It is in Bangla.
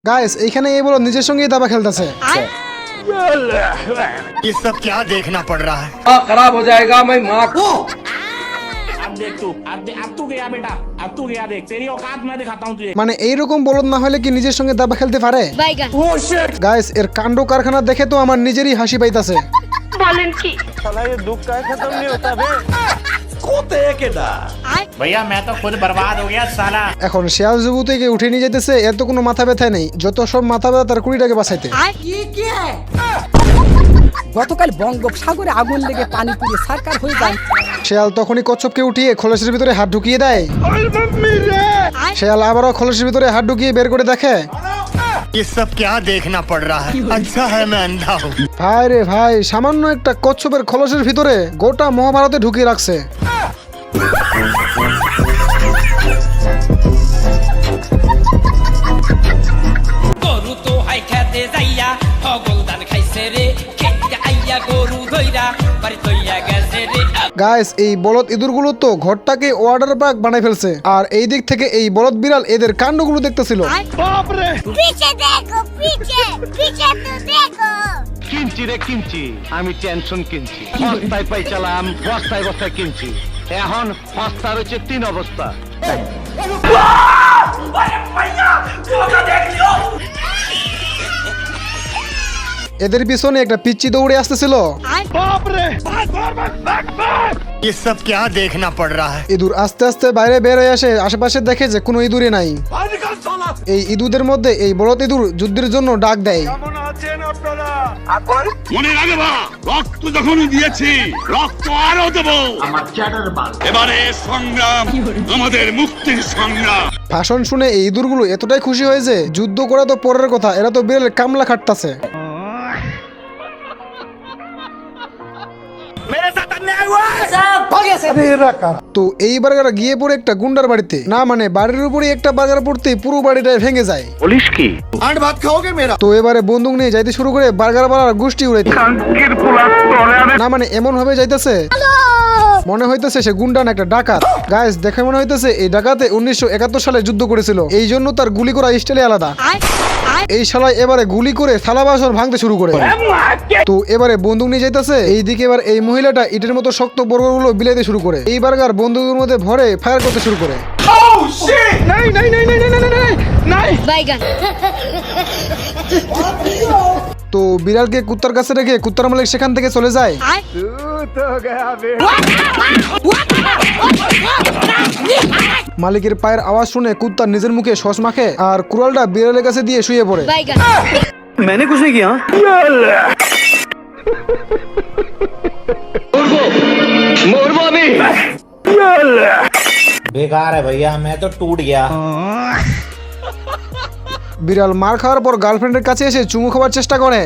গাইস এইখানে এই বলো নিজের সঙ্গেই দাবা খেলতেছে। ये सब क्या देखना पड़ रहा है? खराब हो जाएगा मैं माँ को। अब देख तू अब तू गया बेटा, अब तू गया देख, तेरी औकात मैं दिखाता हूँ तुझे। মানে এইরকম বলদ না হলে কি নিজের সঙ্গে দাবা খেলতে পারে? গাইস এর কাণ্ড কারখানা দেখে তো আমার নিজেরই হাসি পাইতাছে। भैया मैं तो खुद बर्बाद हो गया साला। এখন শিয়াল যুবতীকে উঠে নিয়ে যেতেছে, এর তো কোনো মাথা ব্যথা নেই, যত সব মাথা ব্যথা তার কুড়িটাকে বাঁচাইতে। গতকাল বঙ্গোপসাগরে আগুন লেগে পানি পুড়ে সরকার হয়ে যায়। শিয়াল তখনই কচ্ছপকে উঠিয়ে খোলসের ভিতরে হাত ঢুকিয়ে দেয়। শিয়াল আবারও খোলসের ভিতরে হাত ঢুকিয়ে বের করে দেখে, ये सब क्या देखना पड़ रहा है? अच्छा है मैं अंधा हूँ। ভাই রে ভাই, সামান্য একটা কচ্ছপের খোলসের ভিতরে গোটা মহাভারতে ঢুকিয়ে রাখছে। গরু তো হাই খেতে যাইয়া হগল ধান খাইছে রে, খেতে আইয়া গরু ধইরা বাড়ি তৈয়া গেছে রে। গাইস এই বলদ ইঁদুরগুলো তো ঘরটাকে ওয়াটার পার্ক বানাই ফেলছে, আর এই দিক থেকে এই বলদ বিড়াল এদের কাণ্ডগুলো দেখতেছিল। पीछे देखो पीछे पीछे तो देखो। কিনছি রে কিনছি, আমি টেনশন কিনছি, বস্তায় পাইছিলাম বস্তায় বস্তায় কিনছি, এখন বস্তা রয়েছে 3 অবস্থা। এদের পিছনে একটা পিচ্চি দৌড়ে আসতেছিল। ये सब क्या देखना पड़ रहा है? ইঁদুর আস্তে আস্তে বাইরে বের হয়ে আসে, আশেপাশে দেখে যে কোনো ইঁদুরই নাই। এই ইঁদুরদের মধ্যে এই বলদ ইঁদুর যুদ্ধের জন্য ডাক দেয়। মনে রাখবা, রক্ত যখন দিয়েছি রক্ত আরো দেব। এবারে সংগ্রাম আমাদের মুক্তির সংগ্রাম। ভাষণ শুনে এই ইঁদুরগুলো এতটাই খুশি হয়েছে, যুদ্ধ করা তো পরের কথা, এরা তো বিড়ালের কামলা খাটতাছে। তো এইবার এরা গিয়ে পড়ে একটা গুন্ডার বাড়িতে, না মানে বাড়ির উপরে একটা বাগার পড়তে পুরো বাড়িটাই ভেঙে যায়। পুলিশ কি তো এবারে বন্দুক নিয়ে যাইতে শুরু করে বার্গার বাড়ার গোষ্ঠী উড়াইতে, না মানে এমন ভাবে যাইতেছে মনে হইতেছে সে গুন্ডা না একটা ডাকাত। গাইস দেখে মনে হইতেছে এই ডাকাতে 1971 সালে যুদ্ধ করেছিল, এই জন্য তার গুলি করা স্টাইলে আলাদা। এই শালায় এবারে গুলি করে থালা বাসন ভাঙতে শুরু করে। তো এবারে বন্দুক নিয়ে যাইতেছে, এইদিকে এবার এই মহিলাটা ইটের মতো শক্ত বর্গগুলো বিলাইতে শুরু করে। এই বার্গার বন্দুকের মধ্যে ভরে ফায়ার করতে শুরু করে। তো বিড়ালকে কুত্তার কাছে রেখে কুত্তার মালিক সেখান থেকে চলে যায়। মালিকের পায়ের আওয়াজ শুনে কুত্তা নিজের মুখে সস মাখে আর কুড়ালটা বিড়ালের কাছে দিয়ে শুয়ে পড়ে। मैंने कुछ नहीं किया। मोरबो আমি बेकार है भैया, मैं तो टूट गया। বিড়াল মার খাওয়ার পর গার্লফ্রেন্ডের কাছে এসে চুমু খাওয়ার চেষ্টা করে।